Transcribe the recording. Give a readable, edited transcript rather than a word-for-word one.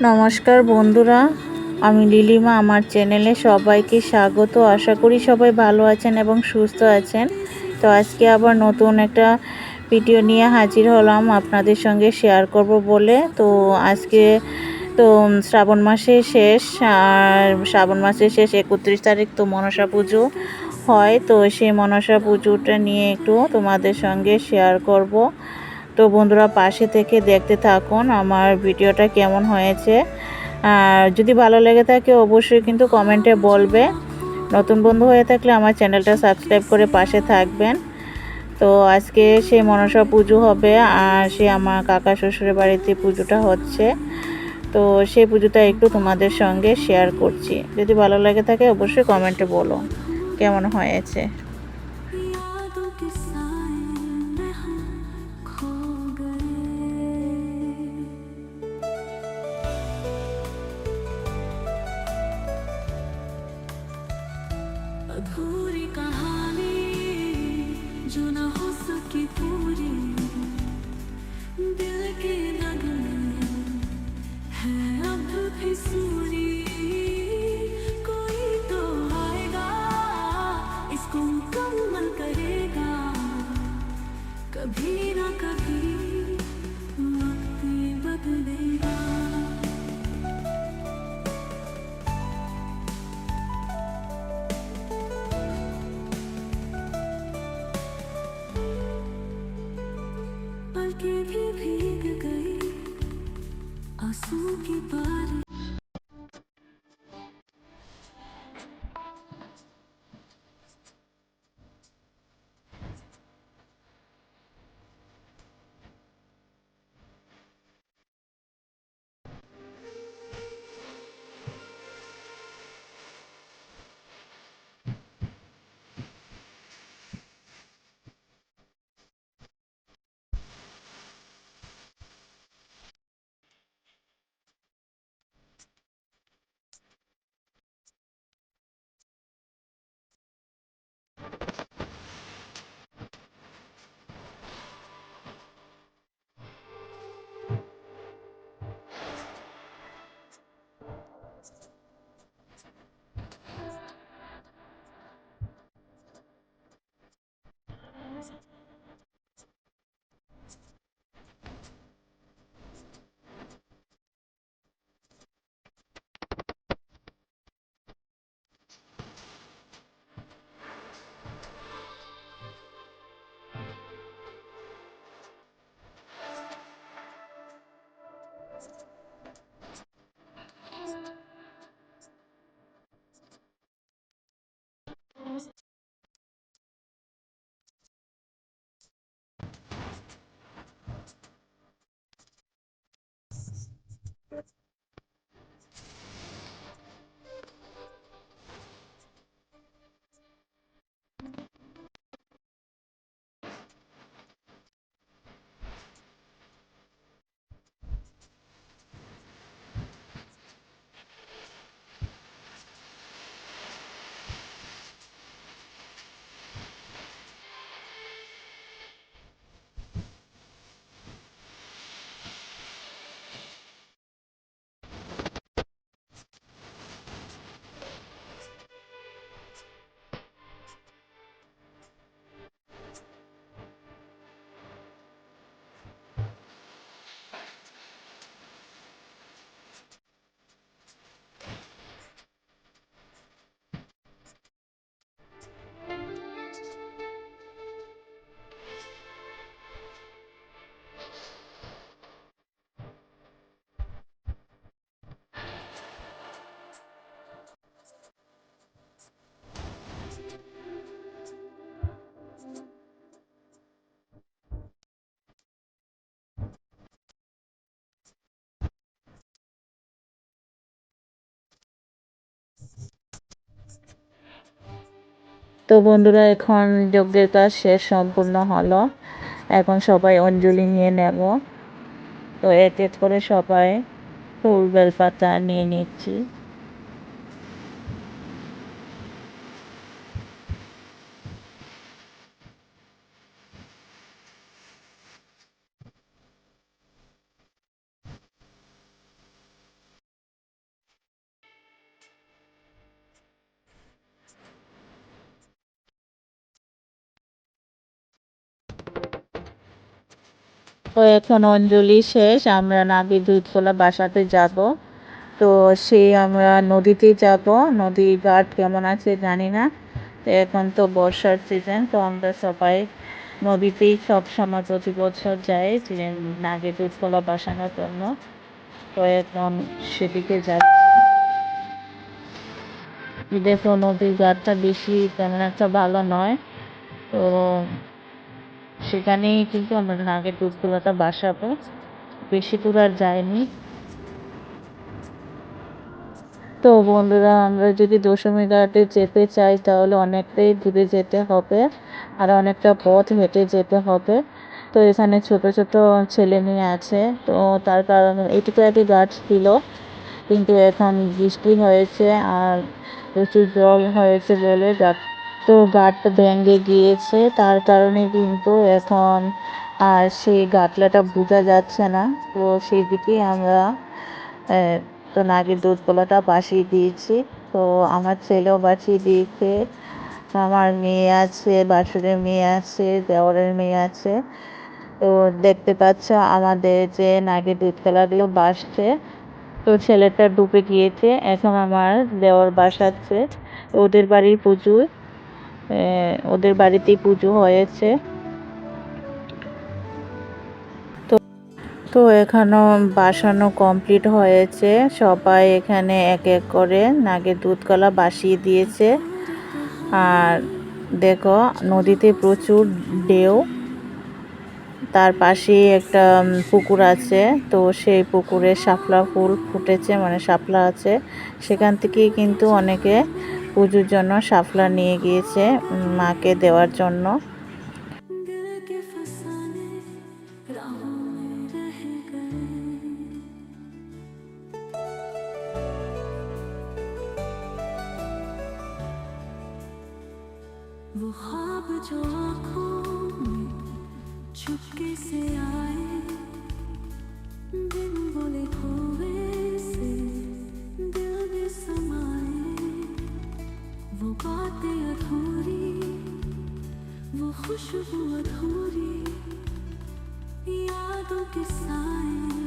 নমস্কার বন্ধুরা, আমি লিলিমা। আমার চ্যানেলে সবাইকে স্বাগত। আশা করি সবাই ভালো আছেন এবং সুস্থ আছেন। তো আজকে আবার নতুন একটা ভিডিও নিয়ে হাজির হলাম আপনাদের সঙ্গে শেয়ার করব বলে। তো আজকে তো শ্রাবণ মাসের শেষ, আর শ্রাবণ মাসের শেষ 31 তারিখ তো মনসা পুজো হয়। তো সেই মনসা পুজোটা নিয়ে একটু তোমাদের সঙ্গে শেয়ার করব। তো বন্ধুরা পাশে থেকে দেখতে থাকুন আমার ভিডিওটা কেমন হয়েছে। আর যদি ভালো লেগে থাকে অবশ্যই কিন্তু কমেন্টে বলবে। নতুন বন্ধু হয়ে থাকলে আমার চ্যানেলটা সাবস্ক্রাইব করে পাশে থাকবেন। তো আজকে সেই মনসা পুজো হবে, আর সে আমার কাকা শ্বশুরের বাড়িতে পুজোটা হচ্ছে। তো সেই পুজোটা একটু তোমাদের সঙ্গে শেয়ার করছি। যদি ভালো লাগে থাকে অবশ্যই কমেন্টে বলো কেমন হয়েছে। अधूरी कहानी जो न हो सकी पूरी, दिल की नगमे है अब भी सूरी। कोई तो आएगा इसको मुकम्मल करेगा, कभी ना कभी वक्त ये बदलेगा। पलकें भी भीग गई आंसू की बारी। তো বন্ধুরা এখন যজ্ঞের কাজ শেষ সম্পূর্ণ হলো। এখন সবাই অঞ্জলি নিয়ে নেব। তো এক এক করে সবাই ফুল বেলপাতা নিয়ে নিচ্ছি। তো এখন অঞ্জলি শেষ, আমরা নাগের দুধকলা বাসাতে যাব। তো সেই আমরা নদীতে যাব, নদীর ঘাট কেমন আছে জানি না। তো এখন তো বর্ষার সিজন, তো আমরা সবাই নদীতেই সব সময় প্রতি বছর যাই যে নাগের দুধকলা বাসানোর জন্য। তো এখন সেদিকে যাচ্ছি। দেখো নদীর ঘাটটা বেশি তেমন একটা ভালো নয়, তো সেখানেই কিন্তু আমরা নাগের দুধকলাটা বাসাবো, বেশি দূর আর যায়নি। তো বন্ধুরা, আমরা যদি দশমী ঘাটে যেতে চাই তাহলে অনেকটাই দূরে যেতে হবে আর অনেকটা পথ হেঁটে যেতে হবে। তো এখানে ছোট ছোট ছেলে মেয়ে আছে, তো তার কারণে এটুকু একটি ঘাট ছিল, কিন্তু এখন বৃষ্টি হয়েছে আর প্রচুর জল হয়েছে বলে তো ঘাটটা ভেঙে গিয়েছে, তার কারণে কিন্তু এখন আর সেই ঘাটলাটা বোঝা যাচ্ছে না। তো সেই দিকেই আমরা তো নাগের দুধকলাটা বাসিয়ে দিয়েছি। তো আমার ছেলেও বাসিয়ে দিয়েছে, আমার মেয়ে আছে, বাসুরের মেয়ে আছে, দেওরের মেয়ে আছে। তো দেখতে পাচ্ছ আমাদের যে নাগের দুধকলাগুলো বাসছে। তো ছেলেটা ডুবে গিয়েছে, এখন আমার দেওর বাসাচ্ছে। ওদের বাড়ির পুজো, ওদের বাড়িতেই পুজো হয়েছে। তো এখানেও বাসানো কমপ্লিট হয়েছে, সবাই এখানে এক এক করে নাগের দুধকলা বাসিয়ে দিয়েছে। আর দেখো নদীতে প্রচুর ঢেউ, তার পাশেই একটা পুকুর আছে, তো সেই পুকুরে শাপলা ফুল ফুটেছে, মানে শাপলা আছে, সেখান থেকেই কিন্তু অনেকে পুজোর জন্য শাপলা নিয়ে গিয়েছে মাকে দেওয়ার জন্য। दिल के फसाने राहों में रह गए। वो ख्वाब जो आँखों में चुपके से आए, दिन बोले खोए से दिल में समाए। वो बातें अधूरी, वो खुशबू अधूरी, यादों के साए।